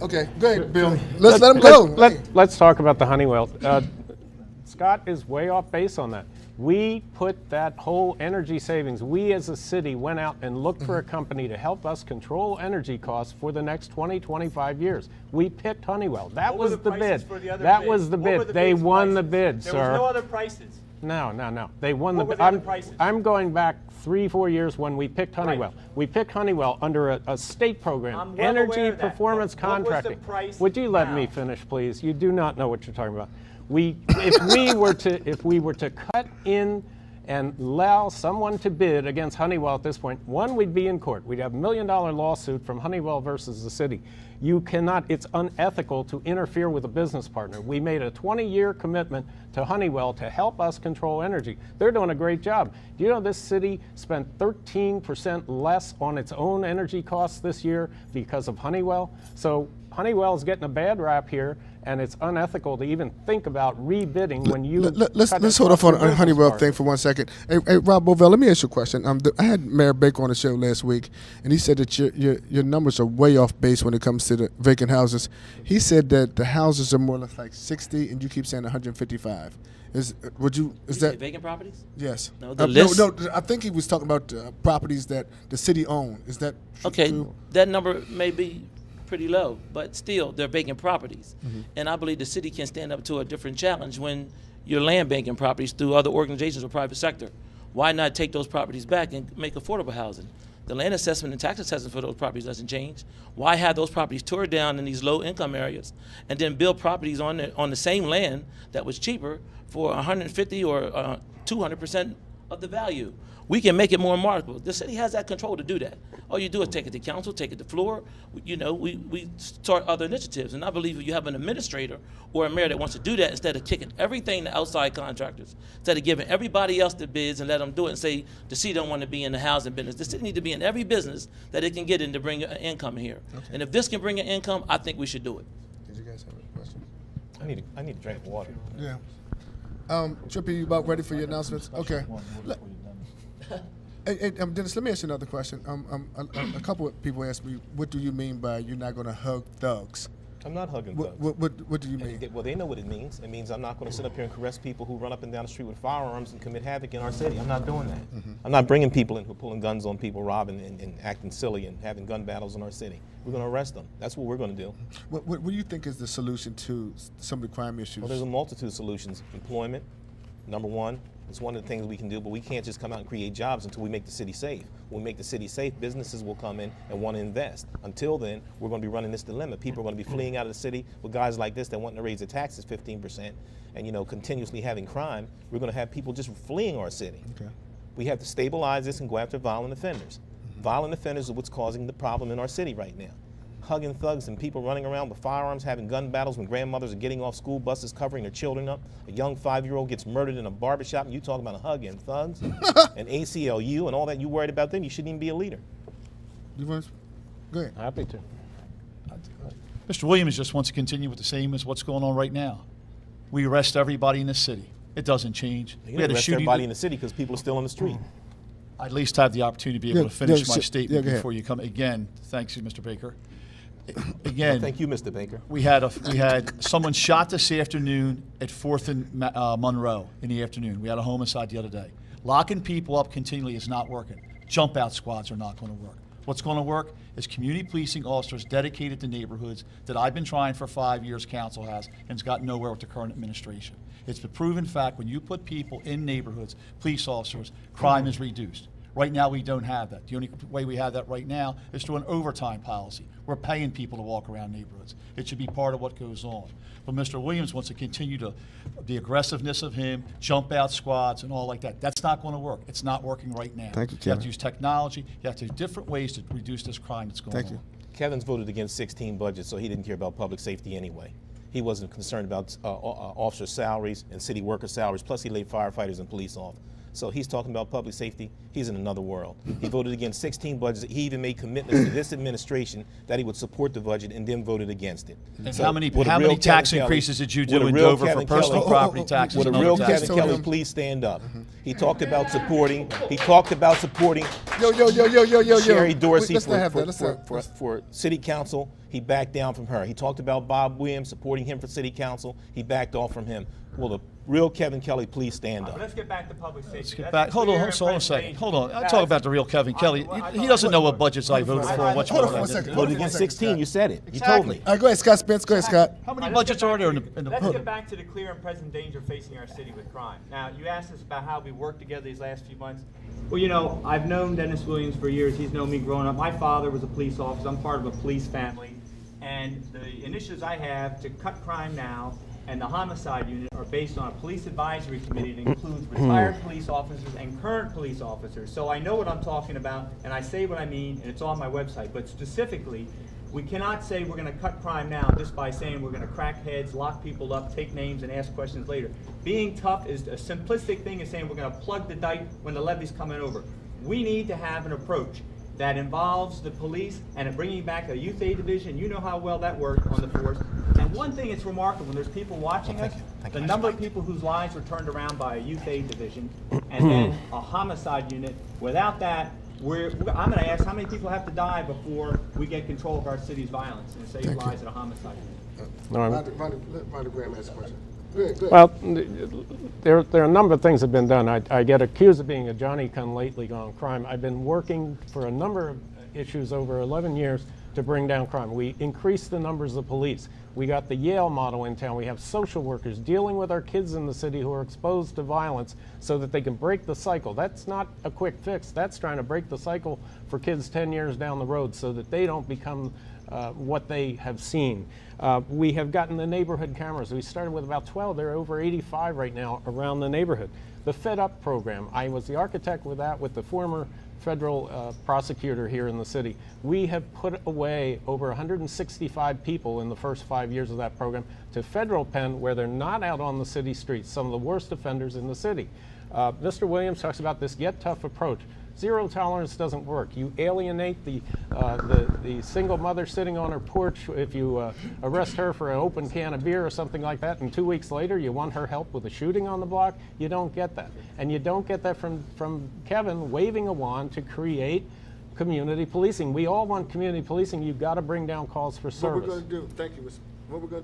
Okay, go ahead, Bill. Let's let him go. Let's talk about the Honeywell. Scott is way off base on that. We put that whole energy savings, we as a city went out and looked for a company to help us control energy costs for the next 20, 25 years. We picked Honeywell. That was the bid. That was the bid. They won the bid, sir. There was no other prices. No. They won the bid. Prices? I'm going back 3-4 years when we picked Honeywell. Right. We picked Honeywell under a state program, Energy Performance Contracting. Would you let me finish, please? You do not know what you're talking about. If we were to cut in and allow someone to bid against Honeywell at this point, one, we'd be in court. We'd have $1 million lawsuit from Honeywell versus the city. You cannot, it's unethical to interfere with a business partner. We made a 20-year commitment to Honeywell to help us control energy. They're doing a great job. Do you know this city spent 13% less on its own energy costs this year because of Honeywell? So Honeywell is getting a bad rap here, and it's unethical to even think about rebidding when you. Let's hold off on the Honeywell thing for 1 second. Hey, Rob Bovell, let me ask you a question. I had Mayor Baker on the show last week, and he said that your numbers are way off base when it comes to the vacant houses. He said that the houses are more or less like 60, and you keep saying 155. Is that vacant properties? Yes. No, the list. No. I think he was talking about properties that the city own. Is that okay? True? That number may be pretty low, but still, they're vacant properties. Mm-hmm. And I believe the city can stand up to a different challenge when you're land banking properties through other organizations or private sector. Why not take those properties back and make affordable housing? The land assessment and tax assessment for those properties doesn't change. Why have those properties tore down in these low-income areas and then build properties on the same land that was cheaper for 150 or 200% of the value? We can make it more marketable. The city has that control to do that. All you do is take it to council, take it to floor. We start other initiatives. And I believe if you have an administrator or a mayor that wants to do that, instead of kicking everything to outside contractors, instead of giving everybody else the bids and let them do it and say the city don't want to be in the housing business. The city need to be in every business that it can get in to bring an income here. Okay. And if this can bring an income, I think we should do it. Did you guys have a question? I need to drink water. Yeah. Trippy, you about ready for your announcements? Okay. Hey, Dennis, let me ask you another question. A couple of people asked me, what do you mean by you're not going to hug thugs? I'm not hugging thugs. What do you mean? Well, they know what it means. It means I'm not going to sit up here and caress people who run up and down the street with firearms and commit havoc in our city. I'm not doing that. Mm-hmm. I'm not bringing people in who are pulling guns on people, robbing and acting silly and having gun battles in our city. We're going to arrest them. That's what we're going to do. What do you think is the solution to some of the crime issues? Well, there's a multitude of solutions. Employment, number one. It's one of the things we can do, but we can't just come out and create jobs until we make the city safe. When we make the city safe, businesses will come in and want to invest. Until then, we're going to be running this dilemma. People are going to be fleeing out of the city with guys like this that want to raise the taxes 15% and, continuously having crime. We're going to have people just fleeing our city. Okay. We have to stabilize this and go after violent offenders. Mm-hmm. Violent offenders are what's causing the problem in our city right now. Hugging thugs and people running around with firearms, having gun battles when grandmothers are getting off school buses, covering their children up. A young 5-year-old gets murdered in a barbershop, and you talk about hugging thugs and ACLU and all that. You worried about them? You shouldn't even be a leader. You want? Go ahead. Happy to. Mr. Williams just wants to continue with the same as what's going on right now. We arrest everybody in the city. It doesn't change. We had arrest everybody in the city because people are still on the street. I at least have the opportunity to be able to finish my statement before you come. Again, thanks you, Mr. Baker. Again, well, thank you, Mr. Baker. We had someone shot this afternoon at 4th and Monroe in the afternoon. We had a homicide the other day. Locking people up continually is not working. Jump out squads are not going to work. What's going to work is community policing officers dedicated to neighborhoods that I've been trying for 5 years, council has, and it's got nowhere with the current administration. It's the proven fact when you put people in neighborhoods, police officers, crime is reduced. Right now, we don't have that. The only way we have that right now is through an overtime policy. We're paying people to walk around neighborhoods. It should be part of what goes on. But Mr. Williams wants to continue the aggressiveness of him, jump out squads and all like that. That's not going to work. It's not working right now. Thank you, Kevin. You have to use technology. You have to use different ways to reduce this crime that's going on. Thank you. Kevin's voted against 16 budgets, so he didn't care about public safety anyway. He wasn't concerned about officer salaries and city worker salaries, plus he laid firefighters and police off. So he's talking about public safety. He's in another world. He voted against 16 budgets. He even made commitments to this administration that he would support the budget and then voted against it. And so how many tax increases did you do in Dover for personal property taxes? Would a real Kevin Kelly please stand up? He talked about supporting. Sherry Dorsey for city council. He backed down from her. He talked about Bob Williams supporting him for city council. He backed off from him. Will the real Kevin Kelly please stand up? Let's get back to public safety. Let's get back. Hold on a second. Hold on. I'll talk about the real Kevin Kelly. He doesn't know what budgets I voted for and what you Hold on for a second. Voted against 16. You said it. You Exactly. told me. All right, go ahead, Scott Spence. Go ahead, Scott. How many budgets are there in the Let's get back to the clear and present danger facing our city with crime. Now, you asked us about how we worked together these last few months. Well, you know, I've known Dennis Williams for years. He's known me growing up. My father was a police officer. I'm part of a police family. And the initiatives I have to cut crime now and the homicide unit are based on a police advisory committee that includes retired police officers and current police officers. So I know what I'm talking about, and I say what I mean, and it's on my website. But specifically, we cannot say we're going to cut crime now just by saying we're going to crack heads, lock people up, take names, and ask questions later. Being tough is a simplistic thing is saying we're going to plug the dike when the levee's coming over. We need to have an approach that involves the police and bringing back a youth aid division. You know how well that worked on the force. And one thing that's remarkable, when there's people watching us, the number of people whose lives were turned around by a youth aid division and then a homicide unit. Without that, I'm going to ask how many people have to die before we get control of our city's violence and save lives at a homicide unit. Ronnie Graham has a question. Good. Well, there are a number of things that have been done. I get accused of being a Johnny-come-lately on crime. I've been working for a number of issues over 11 years to bring down crime. We increased the numbers of police. We got the Yale model in town. We have social workers dealing with our kids in the city who are exposed to violence so that they can break the cycle. That's not a quick fix. That's trying to break the cycle for kids 10 years down the road so that they don't become what they have seen. We have gotten the neighborhood cameras. We started with about 12. There are over 85 right now around the neighborhood. The Fed Up program, I was the architect with that with the former federal prosecutor here in the city. We have put away over 165 people in the first 5 years of that program to federal pen where they're not out on the city streets, some of the worst offenders in the city. Mr. Williams talks about this get tough approach. Zero tolerance doesn't work. You alienate the single mother sitting on her porch if you arrest her for an open can of beer or something like that, and 2 weeks later you want her help with a shooting on the block. You don't get that. And you don't get that from Kevin waving a wand to create community policing. We all want community policing. You've got to bring down calls for service. What we're going to do, thank you, what we're going to